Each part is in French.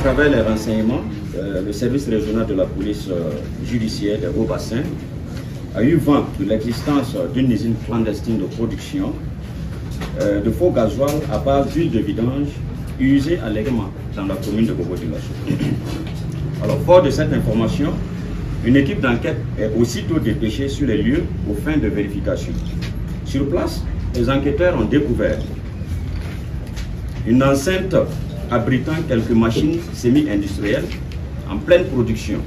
travers les renseignements, le service régional de la police judiciaire des Hauts-Bassins a eu vent de l'existence d'une usine clandestine de production de faux gasoil à base d'huile de vidange usée allègrement dans la commune de Bobo-Dioulasso. Alors, fort de cette information, une équipe d'enquête est aussitôt dépêchée sur les lieux aux fins de vérification. Sur place, les enquêteurs ont découvert une enceinte abritant quelques machines semi-industrielles en pleine production,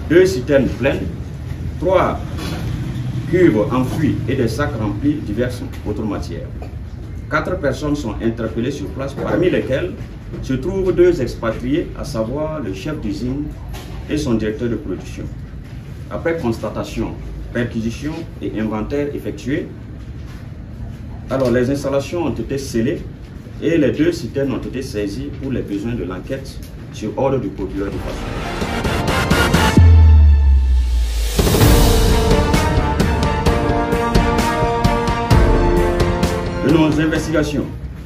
2 citernes pleines, 3 cuves enfouis et des sacs remplis de diverses autres matières. 4 personnes sont interpellées sur place, parmi lesquelles se trouvent 2 expatriés, à savoir le chef d'usine et son directeur de production. Après constatation, perquisition et inventaire effectués, alors les installations ont été scellées et les 2 citernes ont été saisies pour les besoins de l'enquête sur ordre du procureur du Faso. De nos investigations,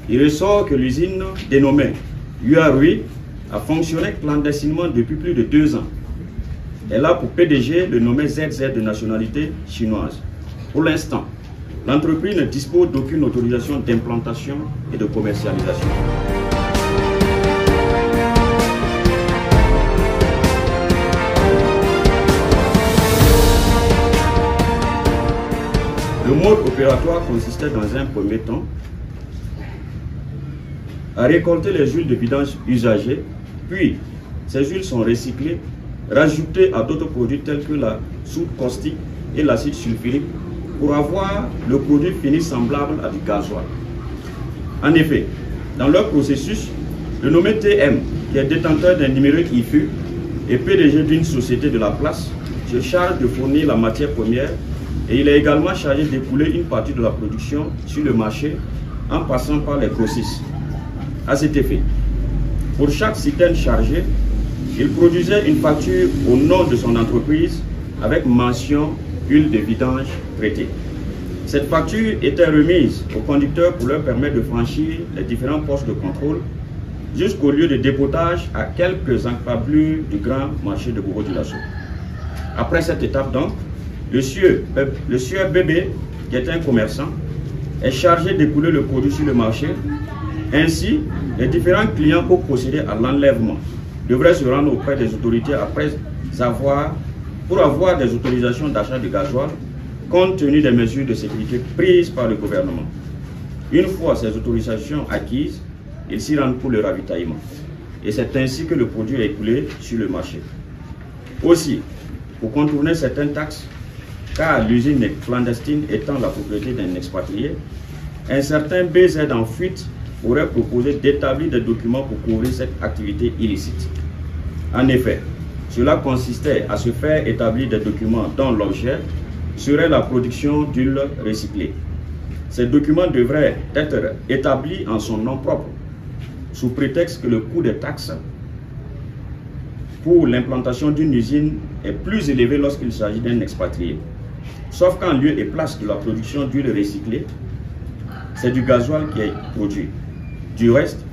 il ressort que l'usine dénommée Yuarui a fonctionné clandestinement depuis plus de 2 ans. Elle a pour PDG le nommé ZZ de nationalité chinoise. Pour l'instant, l'entreprise ne dispose d'aucune autorisation d'implantation et de commercialisation. Le mode opératoire consistait dans un premier temps à récolter les huiles de vidange usagées, puis ces huiles sont recyclées, rajoutées à d'autres produits tels que la soude caustique et l'acide sulfurique pour avoir le produit fini semblable à du gasoil. En effet, dans leur processus, le nommé TM, qui est détenteur d'un numéro IFU et PDG d'une société de la place, se charge de fournir la matière première et il est également chargé d'écouler une partie de la production sur le marché en passant par les grossistes. À cet effet, pour chaque citerne chargée, il produisait une facture au nom de son entreprise avec mention huile de vidange traitée. Cette facture était remise aux conducteurs pour leur permettre de franchir les différents postes de contrôle jusqu'au lieu de dépotage à quelques encablures du grand marché de Bobo-Dioulasso. Après cette étape donc, le sieur Bébé, qui est un commerçant, est chargé d'écouler le produit sur le marché. Ainsi, les différents clients pour procéder à l'enlèvement devraient se rendre auprès des autorités pour avoir des autorisations d'achat de gasoil compte tenu des mesures de sécurité prises par le gouvernement. Une fois ces autorisations acquises, ils s'y rendent pour le ravitaillement. Et c'est ainsi que le produit est écoulé sur le marché. Aussi, pour contourner certaines taxes, car l'usine clandestine étant la propriété d'un expatrié, un certain BZ en fuite aurait proposé d'établir des documents pour couvrir cette activité illicite. En effet, cela consistait à se faire établir des documents dont l'objet serait la production d'huile recyclée. Ces documents devraient être établis en son nom propre, sous prétexte que le coût des taxes pour l'implantation d'une usine est plus élevé lorsqu'il s'agit d'un expatrié. Sauf qu'en lieu et place de la production d'huile recyclée, c'est du gasoil qui est produit. Du reste,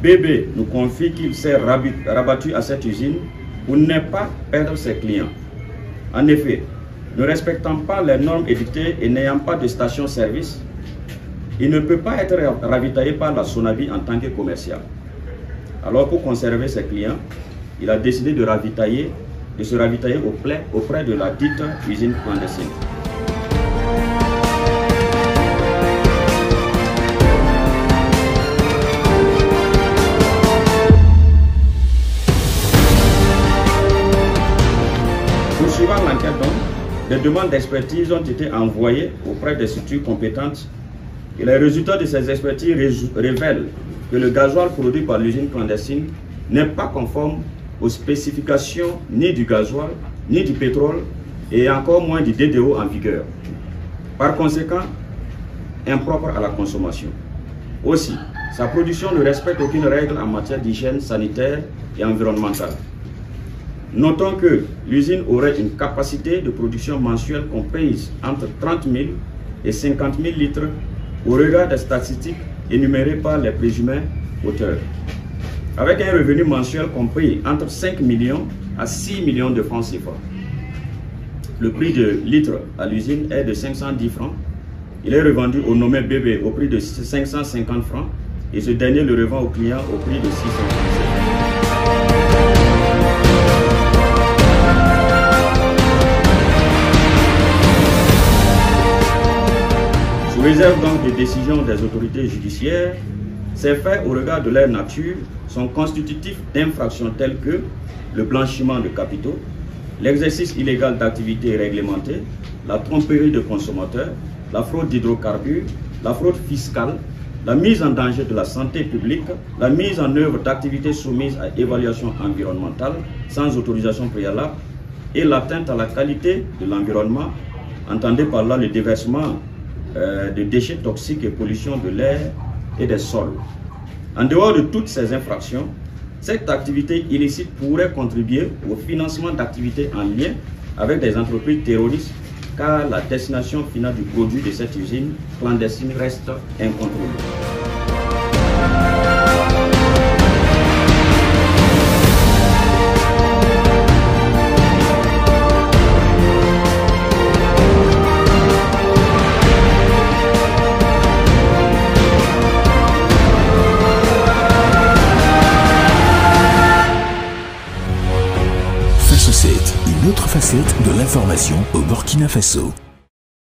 Bébé nous confie qu'il s'est rabattu à cette usine pour ne pas perdre ses clients. En effet, ne respectant pas les normes édictées et n'ayant pas de station-service, il ne peut pas être ravitaillé par la Sonabi en tant que commercial. Alors pour conserver ses clients, il a décidé de se ravitailler auprès de la dite usine clandestine. Poursuivant l'enquête donc, des demandes d'expertise ont été envoyées auprès des structures compétentes et les résultats de ces expertises révèlent que le gasoil produit par l'usine clandestine n'est pas conforme aux spécifications ni du gasoil, ni du pétrole et encore moins du DDO en vigueur. Par conséquent, impropre à la consommation. Aussi, sa production ne respecte aucune règle en matière d'hygiène sanitaire et environnementale. Notons que l'usine aurait une capacité de production mensuelle comprise entre 30 000 et 50 000 litres au regard des statistiques énumérées par les présumés auteurs. avec un revenu mensuel compris entre 5 millions à 6 millions de francs CFA. Le prix de litre à l'usine est de 510 francs. Il est revendu au nommé bébé au prix de 550 francs et ce dernier le revend au client au prix de 650 francs. Sous réserve donc des décisions des autorités judiciaires, ces faits, au regard de leur nature, sont constitutifs d'infractions telles que le blanchiment de capitaux, l'exercice illégal d'activités réglementées, la tromperie de consommateurs, la fraude d'hydrocarbures, la fraude fiscale, la mise en danger de la santé publique, la mise en œuvre d'activités soumises à évaluation environnementale sans autorisation préalable et l'atteinte à la qualité de l'environnement, entendez par là le déversement de déchets toxiques et pollution de l'air et des sols. En dehors de toutes ces infractions, cette activité illicite pourrait contribuer au financement d'activités en lien avec des entreprises terroristes car la destination finale du produit de cette usine clandestine reste incontrôlée. Une autre facette de l'information au Burkina Faso.